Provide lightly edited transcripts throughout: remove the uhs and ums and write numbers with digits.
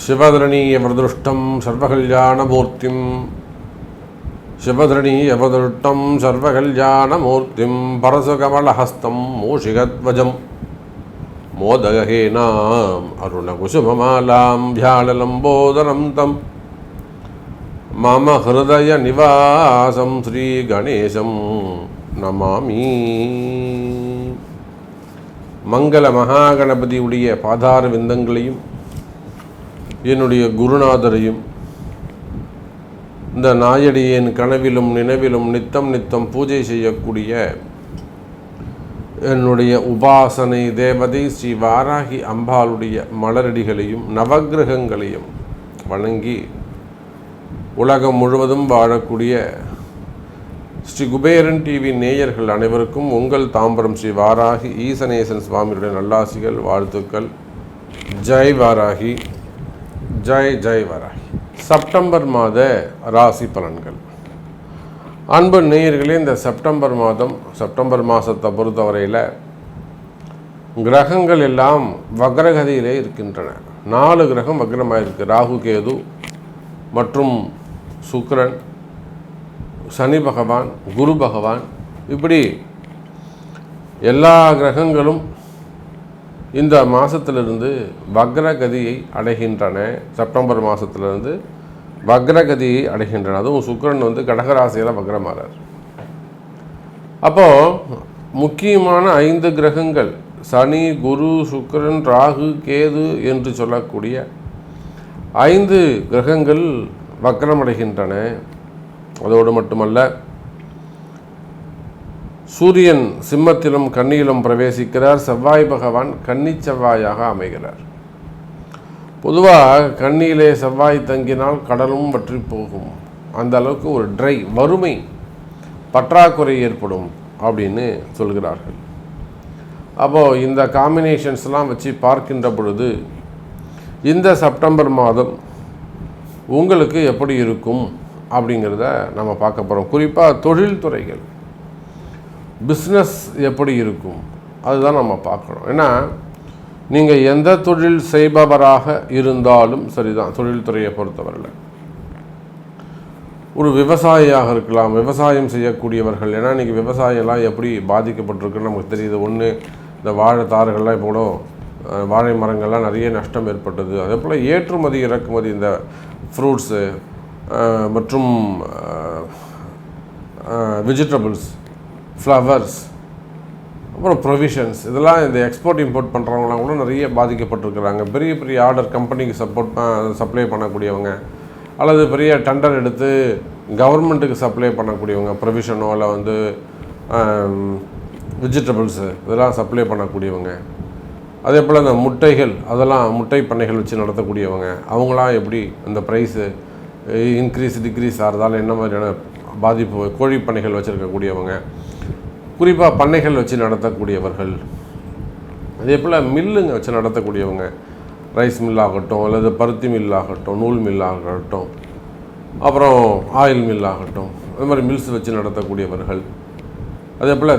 சிவதரணீயவதருஷ்டம் சர்வகல்யாணமூர்த்திம் சிவதரணீயவதருஷ்டம் சர்வகல்யாணமூர்த்திம் பரசுகமலஹஸ்தம் மூஷிகத்வஜம் மோதகஹேனாம் அருணகுசுமமாலாம் வியாழலம்போதரம் தம் மம ஹிருதய நிவாசம் ஸ்ரீ கணேசம் நமாமி. மங்கள மகாகணபதியுடைய பாதார விந்தங்களையும் என்னுடைய குருநாதரையும் இந்த நாயடியின் கனவிலும் நினைவிலும் நித்தம் நித்தம் பூஜை செய்யக்கூடிய என்னுடைய உபாசனை தேவதை ஸ்ரீ வாராகி அம்பாளுடைய மலரடிகளையும் நவக்கிரகங்களையும் வணங்கி உலகம் முழுவதும் வாழக்கூடிய ஸ்ரீ குபேரன் டிவி நேயர்கள் அனைவருக்கும் உங்கள் தாம்பரம் ஸ்ரீ வாராகி ஈசனேசன் சுவாமியுடைய நல்லாசிகள், வாழ்த்துக்கள். ஜெய் வாராகி, ஜெய் ஜெய் வாராகி. செப்டம்பர் மாத ராசி பலன்கள். அன்பு நேயர்களே, இந்த செப்டம்பர் மாதத்தை பொறுத்தவரையில் கிரகங்கள் எல்லாம் வக்ரகதியிலே இருக்கின்றன. 4 கிரகம் வக்ரமாக இருக்குது. ராகு, கேது மற்றும் சுக்கிரன், சனி பகவான், குரு பகவான், இப்படி எல்லா கிரகங்களும் இந்த மாதத்திலிருந்து வக்ரகதியை அடைகின்றன. செப்டம்பர் மாதத்திலிருந்து வக்ரகதியை அடைகின்றன. அதுவும் சுக்கிரன் கடகராசியில் வக்ரமாறார். அப்போது முக்கியமான 5 கிரகங்கள் சனி, குரு, சுக்கிரன், ராகு, கேது என்று சொல்லக்கூடிய 5 கிரகங்கள் வக்ரமடைகின்றன. அதோடு மட்டுமல்ல, சூரியன் சிம்மத்திலும் கன்னியிலும் பிரவேசிக்கிறார். செவ்வாய் பகவான் கன்னி செவ்வாயாக அமைகிறார். பொதுவாக கன்னியிலே செவ்வாய் தங்கினால் கடலும் வற்றி போகும். அந்த அளவுக்கு ஒரு வறுமை பற்றாக்குறை ஏற்படும் அப்படின்னு சொல்கிறார்கள். அப்போது இந்த காம்பினேஷன்ஸ்லாம் வச்சு பார்க்கின்ற பொழுது இந்த செப்டம்பர் மாதம் உங்களுக்கு எப்படி இருக்கும் அப்படிங்கிறத நம்ம பார்க்க போகிறோம். குறிப்பாக தொழில்துறைகள், பிஸ்னஸ் எப்படி இருக்கும் அதுதான் நம்ம பார்க்கணும். ஏன்னா நீங்கள் எந்த தொழில் செய்பவராக இருந்தாலும் சரிதான், தொழில்துறையை பொறுத்தவரையில் ஒரு விவசாயியாக இருக்கலாம், விவசாயம் செய்யக்கூடியவர்கள். ஏன்னா இன்றைக்கி விவசாயம்லாம் எப்படி பாதிக்கப்பட்டிருக்குன்னு நமக்கு தெரியுது. ஒன்று, இந்த வாழை தாறுகள்லாம் இப்போ கூட வாழை மரங்கள்லாம் நிறைய நஷ்டம் ஏற்பட்டது. அதே போல் ஏற்றுமதி இறக்குமதி, இந்த ஃப்ரூட்ஸு மற்றும் வெஜிடபிள்ஸ், ஃப்ளவர்ஸ், அப்புறம் ப்ரொவிஷன்ஸ், இதெல்லாம் இந்த எக்ஸ்போர்ட் இம்போர்ட் பண்ணுறவங்களாம் கூட நிறைய பாதிக்கப்பட்டிருக்கிறாங்க. பெரிய பெரிய ஆர்டர் கம்பெனிக்கு சப்ளை பண்ணக்கூடியவங்க, அல்லது பெரிய டெண்டர் எடுத்து கவர்மெண்ட்டுக்கு சப்ளை பண்ணக்கூடியவங்க, ப்ரொவிஷனோ இல்லை வெஜிடபிள்ஸு இதெல்லாம் சப்ளை பண்ணக்கூடியவங்க. அதே போல் இந்த முட்டைகள், அதெல்லாம் முட்டை பண்ணைகள் வச்சு நடத்தக்கூடியவங்க, அவங்களாம் எப்படி இந்த ப்ரைஸு இன்க்ரீஸ் டிக்ரீஸ் ஆகிறதால என்ன மாதிரியான பாதிப்பு, கோழி பண்ணைகள் வச்சுருக்கக்கூடியவங்க, குறிப்பாக பண்ணைகள் வச்சு நடத்தக்கூடியவர்கள், அதே போல் மில்லுங்க வச்சு நடத்தக்கூடியவங்க, ரைஸ் மில்லாகட்டும் அல்லது பருத்தி மில்லாகட்டும், நூல் மில்லாகட்டும், அப்புறம் ஆயில் மில்லாகட்டும், அது மாதிரி மில்ஸ் வச்சு நடத்தக்கூடியவர்கள், அதே போல்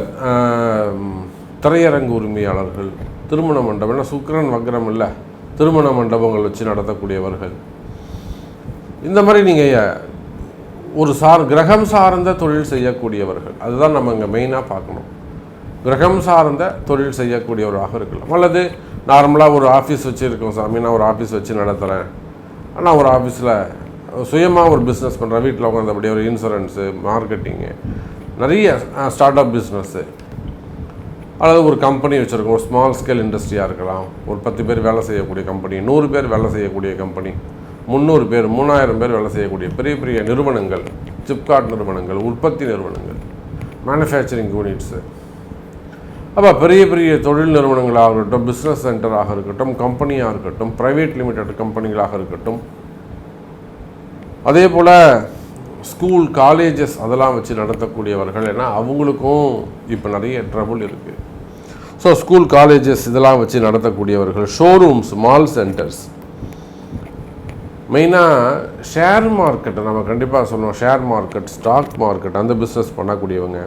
திரையரங்கு உரிமையாளர்கள், திருமண மண்டபம், ஏன்னா சுக்கிரன் வக்ரம் இல்லை, திருமண மண்டபங்கள் வச்சு நடத்தக்கூடியவர்கள், இந்த மாதிரி நீங்கள் ஒரு கிரகம் சார்ந்த தொழில் செய்யக்கூடியவர்கள், அதுதான் நம்ம இங்கே மெயினாக பார்க்கணும். கிரகம் சார்ந்த தொழில் செய்யக்கூடியவராக இருக்கலாம். அல்லது நார்மலாக ஒரு ஆஃபீஸ் வச்சுருக்கோம் சாமி, நான் ஒரு ஆஃபீஸ் வச்சு நடத்துகிறேன், ஆனால் ஒரு ஆஃபீஸில் சுயமாக ஒரு பிஸ்னஸ் பண்ணுறேன், வீட்டில் உட்காந்தபடியே ஒரு இன்சூரன்ஸு, மார்க்கெட்டிங்கு, நிறைய ஸ்டார்ட் அப் பிஸ்னஸ்ஸு, அல்லது ஒரு கம்பெனி வச்சுருக்கோம், ஒரு ஸ்மால் ஸ்கேல் இண்டஸ்ட்ரியாக இருக்கலாம், ஒரு 10 பேர் வேலை செய்யக்கூடிய கம்பெனி, 100 பேர் வேலை செய்யக்கூடிய கம்பெனி, 300 பேர் 3000 பேர் வேலை செய்யக்கூடிய பெரிய பெரிய நிறுவனங்கள், சிப்காட் நிறுவனங்கள், உற்பத்தி நிறுவனங்கள், மேனுஃபேக்சரிங் யூனிட்ஸு. அப்போ பெரிய பெரிய தொழில் நிறுவனங்களாக இருக்கட்டும், பிஸ்னஸ் சென்டராக இருக்கட்டும், கம்பெனியாக இருக்கட்டும், ப்ரைவேட் லிமிடெட் கம்பெனிகளாக இருக்கட்டும், அதே போல் ஸ்கூல் காலேஜஸ் அதெல்லாம் வச்சு நடத்தக்கூடியவர்கள். ஏன்னா அவங்களுக்கும் இப்போ நிறைய ட்ரபுள் இருக்குது. ஸோ ஸ்கூல் காலேஜஸ் இதெல்லாம் வச்சு நடத்தக்கூடியவர்கள், ஷோரூம்ஸ், மால் சென்டர்ஸ், மெயினாக ஷேர் மார்க்கெட்டை நம்ம கண்டிப்பாக சொல்லணும். ஷேர் மார்க்கெட், ஸ்டாக் மார்க்கெட், அந்த பிஸ்னஸ் பண்ணக்கூடியவங்க,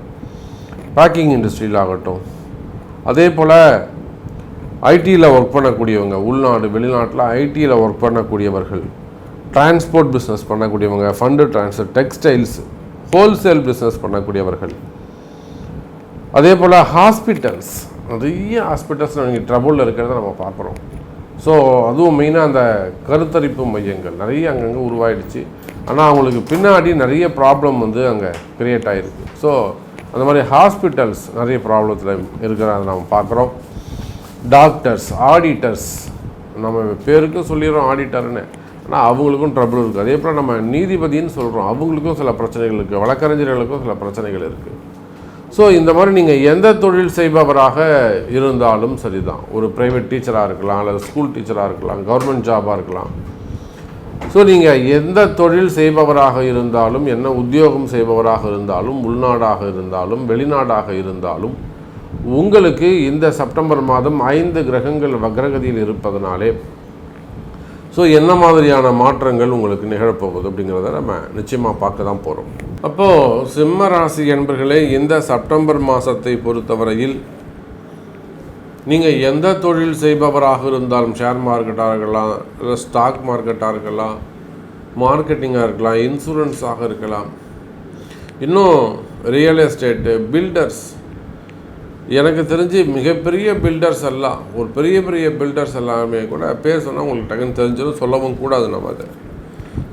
பேக்கிங் இண்டஸ்ட்ரியில் ஆகட்டும், அதே போல் ஐடியில் ஒர்க் பண்ணக்கூடியவங்க, உள்நாடு வெளிநாட்டில் ஐடியில் ஒர்க் பண்ணக்கூடியவர்கள், டிரான்ஸ்போர்ட் பிஸ்னஸ் பண்ணக்கூடியவங்க, fund transfer, textiles, wholesale business பண்ணக்கூடியவர்கள், அதே போல் ஹாஸ்பிட்டல்ஸ், நிறைய ஹாஸ்பிட்டல்ஸ் நீங்கள் ட்ரபுளில் இருக்கிறத நம்ம பார்க்குறோம். ஸோ அதுவும் மெயினாக அந்த கருத்தரிப்பு மையங்கள் நிறைய அங்கங்கே உருவாயிடுச்சு. ஆனால் அவங்களுக்கு பின்னாடி நிறைய ப்ராப்ளம் வந்து அங்கே க்ரியேட் ஆகிருக்கு. ஸோ அந்த மாதிரி ஹாஸ்பிட்டல்ஸ் நிறைய ப்ராப்ளத்தில் இருக்கிறத நம்ம பார்க்குறோம். டாக்டர்ஸ், ஆடிட்டர்ஸ், நம்ம பேருக்கு சொல்லிடுறோம் ஆடிட்டர்னு, ஆனால் அவங்களுக்கும் ட்ரபிள் இருக்குது. அதே போல் நம்ம நீதிபதின்னு சொல்கிறோம், அவங்களுக்கும் சில பிரச்சனைகள் இருக்குது, வழக்கறிஞர்களுக்கும் சில பிரச்சனைகள் இருக்குது. ஸோ இந்த மாதிரி நீங்கள் எந்த தொழில் செய்பவராக இருந்தாலும் சரிதான், ஒரு ப்ரைவேட் டீச்சராக இருக்கலாம், அல்லது ஸ்கூல் டீச்சராக இருக்கலாம், கவர்மெண்ட் ஜாபாக இருக்கலாம். ஸோ நீங்கள் எந்த தொழில் செய்பவராக இருந்தாலும், என்ன உத்தியோகம் செய்பவராக இருந்தாலும், உள்நாடாக இருந்தாலும் வெளிநாடாக இருந்தாலும், உங்களுக்கு இந்த செப்டம்பர் மாதம் 5 கிரகங்கள் வக்ரகதியில் இருப்பதனாலே ஸோ என்ன மாதிரியான மாற்றங்கள் உங்களுக்கு நிகழப்போகுது அப்படிங்கிறத நம்ம நிச்சயமாக பார்க்க தான் போகிறோம். அப்போது சிம்ம ராசி என்பர்களே, இந்த செப்டம்பர் மாதத்தை பொறுத்தவரையில் நீங்கள் எந்த தொழில் செய்பவராக இருந்தாலும், ஷேர் மார்க்கெட்டாக இருக்கலாம், இல்லை ஸ்டாக் மார்க்கெட்டாக இருக்கலாம், மார்க்கெட்டிங்காக இருக்கலாம், இன்சூரன்ஸாக இருக்கலாம், இன்னும் ரியல் எஸ்டேட்டு, பில்டர்ஸ், எனக்கு தெரிஞ்சு மிகப்பெரிய பில்டர்ஸ் எல்லாம், ஒரு பெரிய பெரிய பில்டர்ஸ் எல்லாமே கூட பேர் சொன்னால் உங்களுக்கு டக்குன்னு தெரிஞ்சிடும், சொல்லவும் கூடாது நம்ம அதை.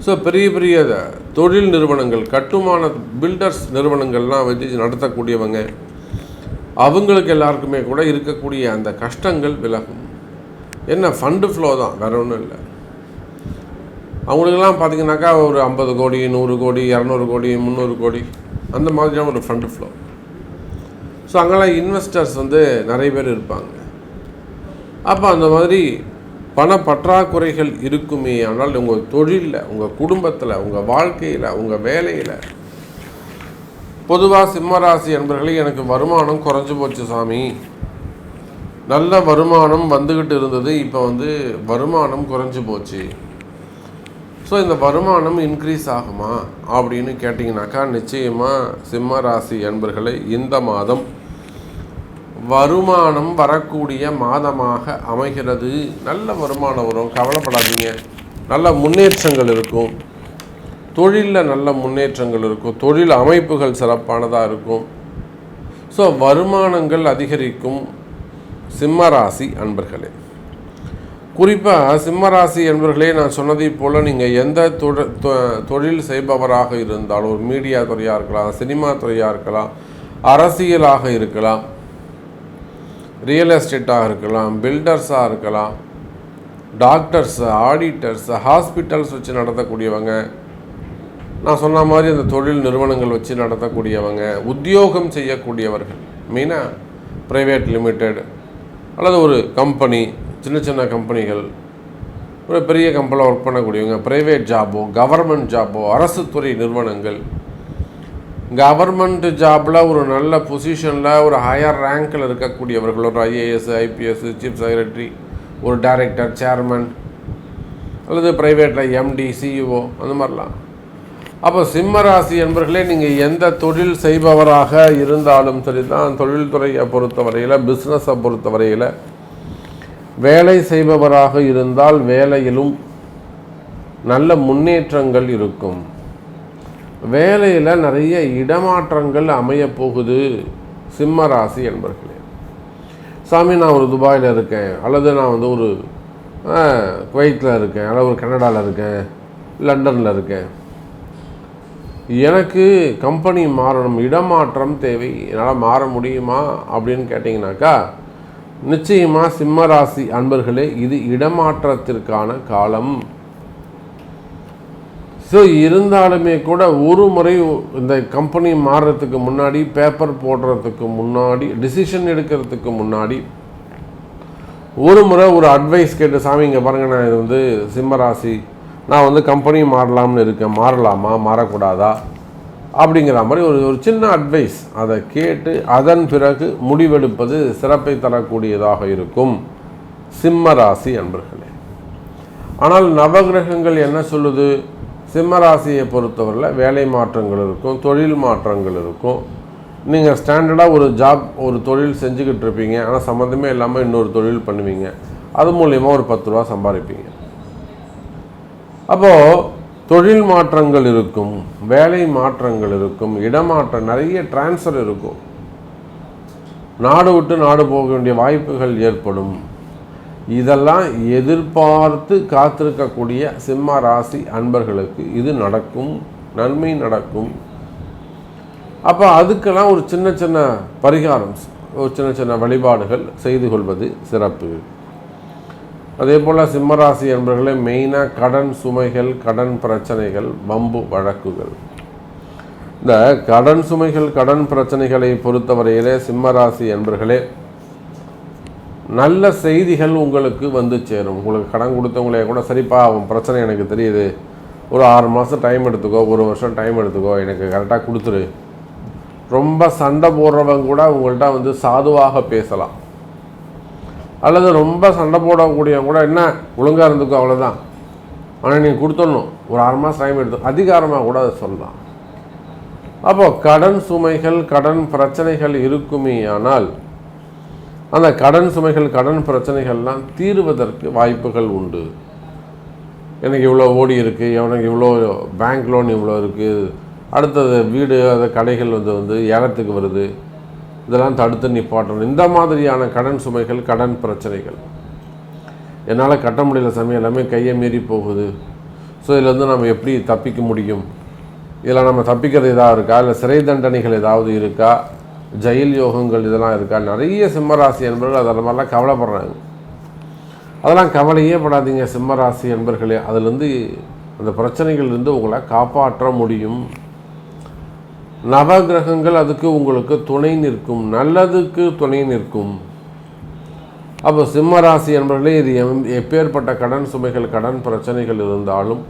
ஸோ பெரிய பெரிய தொழில் நிறுவனங்கள், கட்டுமான பில்டர்ஸ் நிறுவனங்கள்லாம் வச்சு நடத்தக்கூடியவங்க, அவங்களுக்கு எல்லாருக்குமே கூட இருக்கக்கூடிய அந்த கஷ்டங்கள் விலகும். என்ன ஃபண்டு ஃப்ளோ தான், வேறு ஒன்றும் இல்லை. அவங்களுக்கெல்லாம் பார்த்திங்கனாக்கா ஒரு 50 கோடி, 100 கோடி, 200 கோடி, 300 கோடி அந்த மாதிரியான ஒரு ஃபண்டு ஃப்ளோ. ஸோ அங்கெல்லாம் இன்வெஸ்டர்ஸ் வந்து நிறைய பேர் இருப்பாங்க. அப்போ அந்த மாதிரி பண பற்றாக்குறைகள் இருக்குமே, ஆனால் உங்கள் தொழிலில், உங்கள் குடும்பத்தில், உங்கள் வாழ்க்கையில், உங்கள் வேலையில், பொதுவாக சிம்மராசி என்பவர்களே, எனக்கு வருமானம் குறைஞ்சி போச்சு சாமி, நல்ல வருமானம் வந்துக்கிட்டு இருந்தது, இப்போ வந்து வருமானம் குறைஞ்சி போச்சு, ஸோ இந்த வருமானம் இன்க்ரீஸ் ஆகுமா அப்படின்னு கேட்டிங்கனாக்கா, நிச்சயமாக சிம்ம ராசி என்பவர்களை இந்த மாதம் வருமானம் வரக்கூடிய மாதமாக அமைகிறது. நல்ல வருமானம் வரும், கவலைப்படாதீங்க. நல்ல முன்னேற்றங்கள் இருக்கும், தொழிலில் நல்ல முன்னேற்றங்கள் இருக்கும், தொழில் அமைப்புகள் சிறப்பானதாக இருக்கும். ஸோ வருமானங்கள் அதிகரிக்கும் சிம்மராசி அன்பர்களே. குறிப்பாக சிம்மராசி என்பவர்களே, நான் சொன்னதை போல் நீங்கள் எந்த தொழில் செய்பவராக இருந்தாலும், ஒரு மீடியா துறையாக இருக்கலாம், சினிமா துறையாக இருக்கலாம், அரசியலாக இருக்கலாம், ரியல் எஸ்டேட்டாக இருக்கலாம், பில்டர்ஸாக இருக்கலாம், டாக்டர்ஸ், ஆடிட்டர்ஸ், ஹாஸ்பிட்டல்ஸ் வச்சு நடத்தக்கூடியவங்க, நான் சொன்ன மாதிரி அந்த தொழில் நிறுவனங்கள் வச்சு நடத்தக்கூடியவங்க, உத்தியோகம் செய்யக்கூடியவர்கள், மெயினாக ப்ரைவேட் லிமிடெட் அல்லது ஒரு கம்பெனி, சின்ன சின்ன கம்பெனிகள், ஒரு பெரிய கம்பெனியில் ஒர்க் பண்ணக்கூடியவங்க, ப்ரைவேட் ஜாபோ, கவர்மெண்ட் ஜாபோ, அரசு துறை நிறுவனங்கள், கவர்மெண்ட் ஜாபில் ஒரு நல்ல பொசிஷனில் ஒரு ஹையர் ரேங்கில் இருக்கக்கூடியவர்கள், ஒரு ஐஏஎஸ், ஐபிஎஸ், சீஃப் செக்ரட்டரி, ஒரு டைரக்டர், சேர்மன், அல்லது ப்ரைவேட்டில் எம்டி, சிஇஓ, அந்த மாதிரிலாம். அப்போ சிம்மராசி என்பவர்களே, நீங்கள் எந்த தொழில் செய்பவராக இருந்தாலும் சரி தான், தொழில்துறையை பொறுத்தவரையில், பிஸ்னஸை பொறுத்தவரையில், வேலை செய்பவராக இருந்தால் வேலையிலும் நல்ல முன்னேற்றங்கள் இருக்கும். வேலையில் நிறைய இடமாற்றங்கள் அமைய போகுது சிம்மராசி என்பர்களே. சாமி, நான் ஒரு துபாயில் இருக்கேன், அல்லது நான் வந்து ஒரு குவைத்தில் இருக்கேன், அல்லது ஒரு கனடாவில் இருக்கேன், லண்டனில் இருக்கேன், எனக்கு கம்பெனி மாறணும், இடமாற்றம் தேவை, என்னால் மாற முடியுமா அப்படின்னு கேட்டிங்கனாக்கா, நிச்சயமாக சிம்மராசி அன்பர்களே, இது இடமாற்றத்திற்கான காலம். ஸோ இருந்தாலுமே கூட ஒரு முறை இந்த கம்பெனி மாறுறதுக்கு முன்னாடி, பேப்பர் போடுறதுக்கு முன்னாடி, டிசிஷன் எடுக்கிறதுக்கு முன்னாடி ஒரு முறை ஒரு அட்வைஸ் கேட்டு, சாமி இங்கே பாருங்கள், நான் இது வந்து சிம்மராசி, நான் வந்து கம்பெனி மாறலாம்னு இருக்கேன், மாறலாமா மாறக்கூடாதா அப்படிங்கிற மாதிரி ஒரு சின்ன அட்வைஸ், அதை கேட்டு அதன் பிறகு முடிவெடுப்பது சிறப்பை தரக்கூடியதாக இருக்கும் சிம்மராசி அன்பர்களே. ஆனால் நவகிரகங்கள் என்ன சொல்லுது? சிம்மராசியை பொறுத்தவரையில் வேலை மாற்றங்கள் இருக்கும், தொழில் மாற்றங்கள் இருக்கும், நீங்கள் ஸ்டாண்டர்டாக ஒரு ஜாப் ஒரு தொழில் செஞ்சுக்கிட்டு இருப்பீங்க, ஆனால் சம்மந்தமே இல்லாமல் இன்னொரு தொழில் பண்ணுவீங்க, அது மூலயமா ஒரு 10 ரூபா சம்பாதிப்பீங்க. அப்போது தொழில் மாற்றங்கள் இருக்கும், வேலை மாற்றங்கள் இருக்கும், இடமாற்றம், நிறைய டிரான்ஸ்ஃபர் இருக்கும், நாடு விட்டு நாடு போக வேண்டிய வாய்ப்புகள் ஏற்படும். இதெல்லாம் எதிர்பார்த்து காத்திருக்கக்கூடிய சிம்ம ராசி அன்பர்களுக்கு இது நடக்கும், நன்மை நடக்கும். அப்போ அதுக்கெல்லாம் ஒரு சின்ன சின்ன பரிகாரம், ஒரு சின்ன சின்ன வழிபாடுகள் செய்து கொள்வது சிறப்பு. அதே போல் சிம்மராசி என்பவர்களே மெயினாக கடன் சுமைகள், கடன் பிரச்சனைகள், வம்பு வழக்குகள். இந்த கடன் சுமைகள், கடன் பிரச்சனைகளை பொறுத்தவரையிலே சிம்மராசி என்பவர்களே நல்ல செய்திகள் உங்களுக்கு வந்து சேரும். உங்களுக்கு கடன் கொடுத்தவங்களே கூட சரிப்பா அவன் பிரச்சனை எனக்கு தெரியுது, ஒரு 6 மாதம் டைம் எடுத்துக்கோ, 1 வருஷம் டைம் எடுத்துக்கோ, எனக்கு கரெக்டாக கொடுத்துரு. ரொம்ப சண்டை போடுறவங்க கூட உங்கள்கிட்ட வந்து சாதுவாக பேசலாம். அல்லது ரொம்ப சண்டை போடக்கூடியவங்க கூட என்ன ஒழுங்காக இருந்துக்கோ அவ்வளோதான், ஆனால் நீங்கள் கொடுத்துடணும், ஒரு 6 மாதம் டைம் எடுத்து அதிகாரமாக கூட அதை சொல்லலாம். அப்போது கடன் சுமைகள், கடன் பிரச்சனைகள் இருக்குமே ஆனால் அந்த கடன் சுமைகள், கடன் பிரச்சனைகள்லாம் தீர்வதற்கு வாய்ப்புகள் உண்டு. எனக்கு இவ்வளோ ஓடி இருக்குது, எனக்கு இவ்வளோ பேங்க் லோன் இவ்வளோ இருக்குது, அடுத்தது வீடு அது கடைகள் வந்து ஏலத்துக்கு வருது, இதெல்லாம் தடுத்து நிப்பாட்டணும். இந்த மாதிரியான கடன் சுமைகள், கடன் பிரச்சனைகள் என்னால் கட்ட முடியல சமயம், எல்லாமே கையை மீறி போகுது. ஸோ இதில் நம்ம எப்படி தப்பிக்க முடியும், இதில் நம்ம தப்பிக்கிறது ஏதாவது இருக்கா, இல்லை சிறை தண்டனைகள் ஏதாவது இருக்கா, ஜெயில் யோகங்கள் இதெல்லாம் இருக்கா? நிறைய சிம்மராசி என்பவர்கள் அதில் மாதிரிலாம் கவலைப்படுறாங்க. அதெல்லாம் கவலையே படாதீங்க சிம்மராசி என்பர்களே. அதிலிருந்து அந்த பிரச்சனைகள்லேருந்து உங்களை காப்பாற்ற முடியும். நவகிரகங்கள் அதுக்கு உங்களுக்கு துணை நிற்கும், நல்லதுக்கு துணை நிற்கும். அப்போ சிம்மராசி என்பவர்களே இது எப்பேற்பட்ட கடன் சுமைகள், கடன் பிரச்சனைகள் இருந்தாலும்,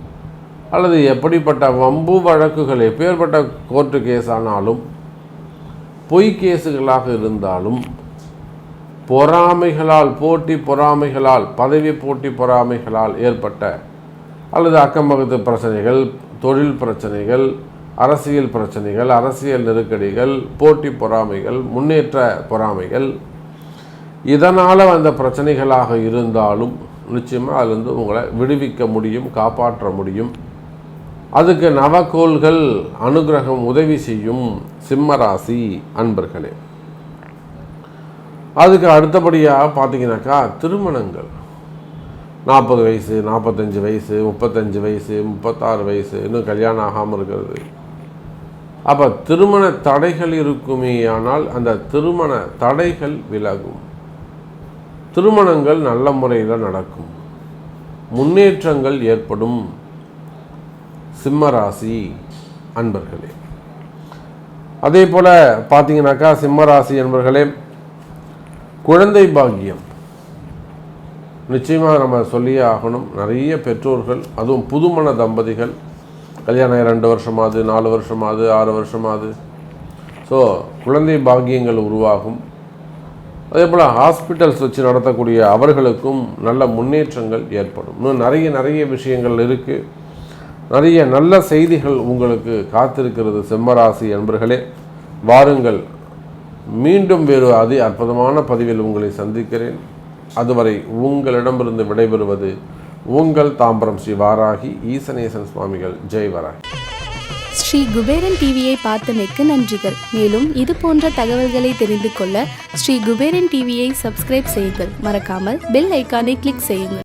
அல்லது எப்படிப்பட்ட வம்பு வழக்குகள், எப்பேற்பட்ட கோர்ட்டு கேஸ் ஆனாலும், பொய் கேஸுகளாக இருந்தாலும், பொறாமைகளால், போட்டி பொறாமைகளால், பதவி போட்டி பொறாமைகளால் ஏற்பட்ட அல்லது அக்கம்பக்கத்து பிரச்சனைகள், தொழில் பிரச்சனைகள், அரசியல் பிரச்சனைகள், அரசியல் நெருக்கடிகள், போட்டி பொறாமைகள், முன்னேற்ற பொறாமைகள், இதனால் வந்த பிரச்சனைகளாக இருந்தாலும் நிச்சயமாக அதிலிருந்து உங்களை விடுவிக்க முடியும், காப்பாற்ற முடியும். அதுக்கு நவக்கோள்கள் அனுகிரகம் உதவி செய்யும் சிம்மராசி அன்பர்களே. அதுக்கு அடுத்தபடியாக பார்த்தீங்கன்னாக்கா திருமணங்கள் 40 வயசு, 45 வயசு, 35 வயசு, 36 வயசு, இன்னும் கல்யாணம் ஆகாமல் இருக்கிறது. அப்போ திருமண தடைகள் இருக்குமே ஆனால் அந்த திருமண தடைகள் விலகும், திருமணங்கள் நல்ல முறையில் நடக்கும், முன்னேற்றங்கள் ஏற்படும் சிம்மராசி அன்பர்களே. அதே போல் பார்த்தீங்கன்னாக்கா சிம்மராசி அன்பர்களே குழந்தை பாக்கியம் நிச்சயமாக நம்ம சொல்லியே ஆகணும். நிறைய பெற்றோர்கள், அதுவும் புதுமண தம்பதிகள், கல்யாணம் 2 வருஷமாவது, 4 வருஷமாவது, 6 வருஷமாவது, ஸோ குழந்தை பாக்கியங்கள் உருவாகும். அதே போல் ஹாஸ்பிட்டல்ஸ் வச்சு நடத்தக்கூடிய அவர்களுக்கும் நல்ல முன்னேற்றங்கள் ஏற்படும். இன்னும் நிறைய விஷயங்கள் இருக்குது. நிறைய நல்ல செய்திகள் உங்களுக்கு காத்திருக்கிறது சிம்மராசி என்பர்களே. வாருங்கள், மீண்டும் வேறு அற்புதமான பதிவில் உங்களை சந்திக்கிறேன். அதுவரை உங்களிடமிருந்து விடைபெறுவது உங்கள் தாம்பரம் ஸ்ரீ வாராகி ஈசனேசன் சுவாமிகள். ஜெய் வராகி. ஸ்ரீ குபேரன் டிவியை பார்த்தமைக்கு நன்றிகள். மேலும் இது போன்ற தகவல்களை தெரிந்து கொள்ள ஸ்ரீ குபேரன் டிவியை சப்ஸ்கிரைப் செய்யுங்கள். மறக்காமல் பெல் ஐக்கானை கிளிக் செய்யுங்கள்.